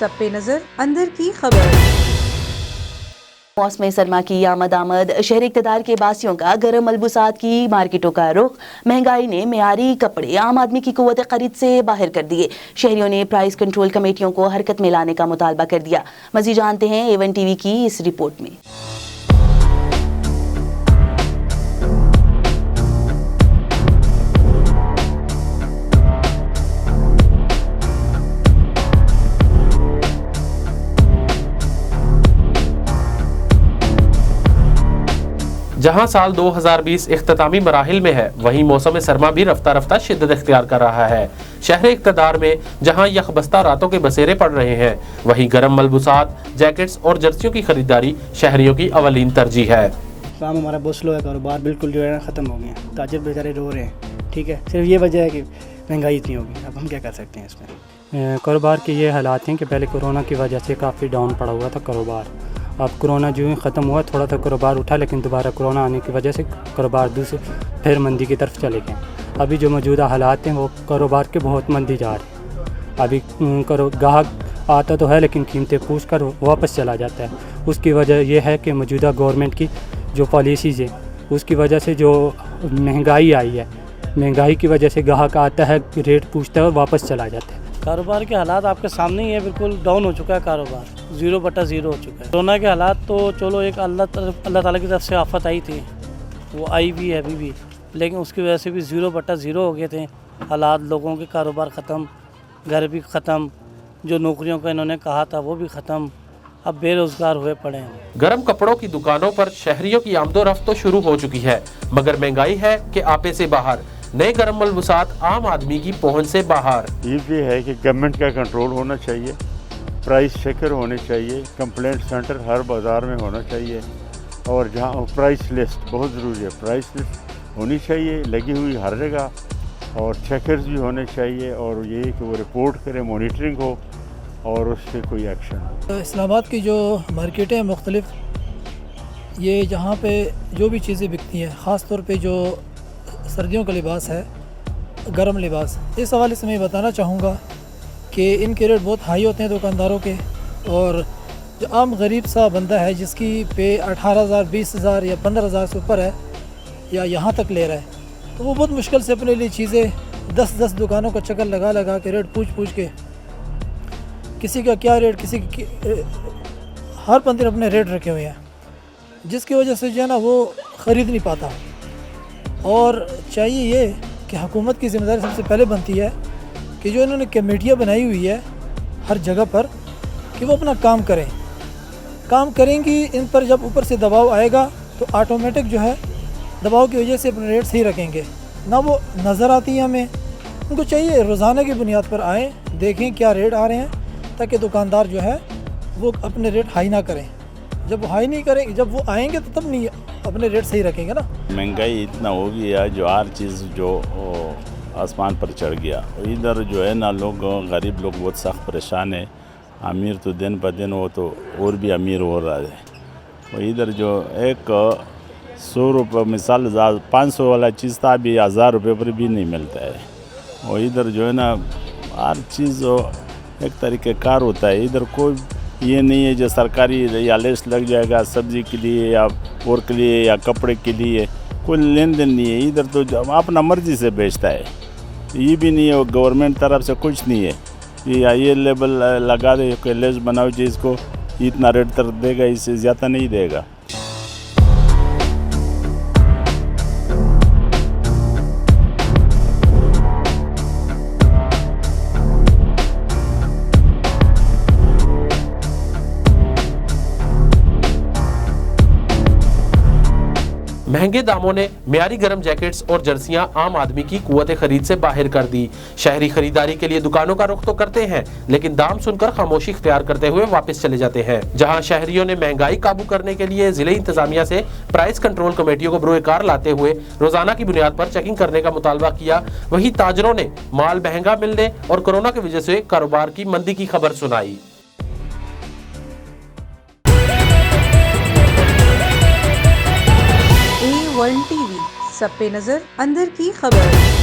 सब पे नजर अंदर की खबर। मौसम सरमा की आमद शहर इक़्तिदार के बासियों का गर्म मलबूसात की मार्केटों का रुख। महंगाई ने मियारी कपड़े आम आदमी की कुव्वत खरीद से बाहर कर दिए। शहरियों ने प्राइस कंट्रोल कमेटियों को हरकत में लाने का मुतालबा कर दिया। मज़ीद जानते हैं A1 TV की इस रिपोर्ट में। जहां साल 2020 इख्तितामी मराहिल में है, वहीं मौसम सरमा भी रफ्ता रफ्ता शिद्दत इख्तियार कर रहा है। शहर इक़्तिदार में जहां यखबस्ता रातों के बसेरे पड़ रहे हैं, वहीं गर्म मलबूसात, जैकेट्स और जर्सियों की खरीदारी शहरियों की अवलीन तरजीह है। काम हमारा बहुत स्लो है, कारोबार बिल्कुल जो है ख़त्म हो गया, ताजिर बेचारे रो रहे हैं। ठीक है, सिर्फ ये वजह है कि महंगाई इतनी होगी। अब हम क्या कर सकते हैं इसमें। कारोबार के ये हालात हैं कि पहले कोरोना की वजह से काफ़ी डाउन पड़ा हुआ था कारोबार। अब कोरोना जो ही ख़त्म हुआ, थोड़ा सा कारोबार उठा, लेकिन दोबारा कोरोना आने की वजह से कारोबार दूसरे फिर मंदी की तरफ चले गए। अभी जो मौजूदा हालात हैं वो कारोबार के बहुत मंदी जा रहे हैं। अभी गाहक आता तो है लेकिन कीमतें पूछ कर वापस चला जाता है। उसकी वजह यह है कि मौजूदा गवर्नमेंट की जो पॉलिसीज़ हैं उसकी वजह से जो महंगाई आई है, महंगाई की वजह से ग्राहक आता है, रेट पूछता है और वापस चला जाता है। कारोबार के हालात आपके सामने ही है, बिल्कुल डाउन हो चुका है कारोबार, 0/0 हो चुका है। कोरोना के हालात तो चलो एक अल्लाह ताला की तरफ से आफत आई थी, वो आई भी है अभी भी, लेकिन उसकी वजह से भी 0/0 हो गए थे हालात। लोगों के कारोबार ख़त्म, घर भी ख़त्म, जो नौकरियों का इन्होंने कहा था वो भी ख़त्म, अब बेरोज़गार हुए पड़े हैं। गर्म कपड़ों की दुकानों पर शहरियों की आमदोरफ्त तो शुरू हो चुकी है, मगर महंगाई है कि आपे से बाहर। नए गर्म मलबूसात आम आदमी की पहुंच से बाहर। ये भी है कि गवर्नमेंट का कंट्रोल होना चाहिए, प्राइस चेकर होने चाहिए, कंप्लेंट सेंटर हर बाज़ार में होना चाहिए, और जहाँ प्राइस लिस्ट बहुत ज़रूरी है, प्राइस लिस्ट होनी चाहिए लगी हुई हर जगह, और चेकर्स भी होने चाहिए, और ये कि वो रिपोर्ट करें, मॉनिटरिंग हो और उस पर कोई एक्शन हो। इस्लामाबाद की जो मार्केटें हैं मुख्तलिफ, ये जहाँ पे जो भी चीज़ें बिकती हैं, ख़ास तौर पे जो सर्दियों का लिबास है, गर्म लिबास, इस हवाले से मैं बताना चाहूँगा कि इनके रेट बहुत हाई होते हैं दुकानदारों के, और जो आम गरीब सा बंदा है जिसकी पे 18,000, 20,000 या 15,000 से ऊपर है या यहाँ तक ले रहा है, तो वो बहुत मुश्किल से अपने लिए चीज़ें 10-10 दुकानों का चक्कर लगा के रेट पूछ के, किसी का क्या रेट, किसी की हर बंदे ने अपने रेट रखे हुए हैं, जिसकी वजह से जो है ना वो ख़रीद नहीं पाता। और चाहिए ये कि हुकूमत की ज़िम्मेदारी सबसे पहले बनती है कि जो इन्होंने कमेटियाँ बनाई हुई है हर जगह पर, कि वो अपना काम करें। काम करेंगी, इन पर जब ऊपर से दबाव आएगा तो ऑटोमेटिक जो है दबाव की वजह से अपने रेट सही रखेंगे। ना वो नज़र आती है हमें, उनको चाहिए रोज़ाना की बुनियाद पर आएँ, देखें क्या रेट आ रहे हैं, ताकि दुकानदार जो है वो अपने रेट हाई ना करें। जब वो हाई नहीं करेंगे, जब वो आएंगे तो तब नहीं अपने रेट सही रखेंगे ना। महंगाई इतना हो गया जो हर चीज़ जो आसमान पर चढ़ गया। इधर जो है ना लोग, गरीब लोग बहुत सख्त परेशान है। अमीर तो दिन ब दिन वो तो और भी अमीर हो रहा है। और इधर जो एक 100 रुपये मिसाल 500 वाला चीज़ था, अभी 1000 रुपये पर भी नहीं मिलता है। और इधर जो है ना हर चीज़ एक तरीके कार होता है। इधर कोई ये नहीं है जो सरकारी या लेस लग जाएगा सब्ज़ी के लिए या और के लिए या कपड़े के लिए, कोई लेन देन नहीं है। इधर तो जो अपना मर्ज़ी से बेचता है, ये भी नहीं है, वो गवर्नमेंट तरफ से कुछ नहीं है ये लेबल लगा दे कि लेस बनाओ जी, इसको इतना रेट तक देगा, इससे ज़्यादा नहीं देगा। महंगे दामों ने मियारी गर्म जैकेट्स और जर्सियां आम आदमी की कुव्वत खरीद से बाहर कर दी। शहरी खरीदारी के लिए दुकानों का रुख तो करते हैं, लेकिन दाम सुनकर खामोशी इख्तियार करते हुए वापस चले जाते हैं। जहां शहरियों ने महंगाई काबू करने के लिए जिले इंतजामिया से प्राइस कंट्रोल कमेटियों को बरूएकार लाते हुए रोजाना की बुनियाद पर चेकिंग करने का मुतालबा किया, वहीं ताजरों ने माल महंगा मिलने और कोरोना की वजह से कारोबार की मंदी की खबर सुनाई। A1 TV, सब पे नजर अंदर की खबर।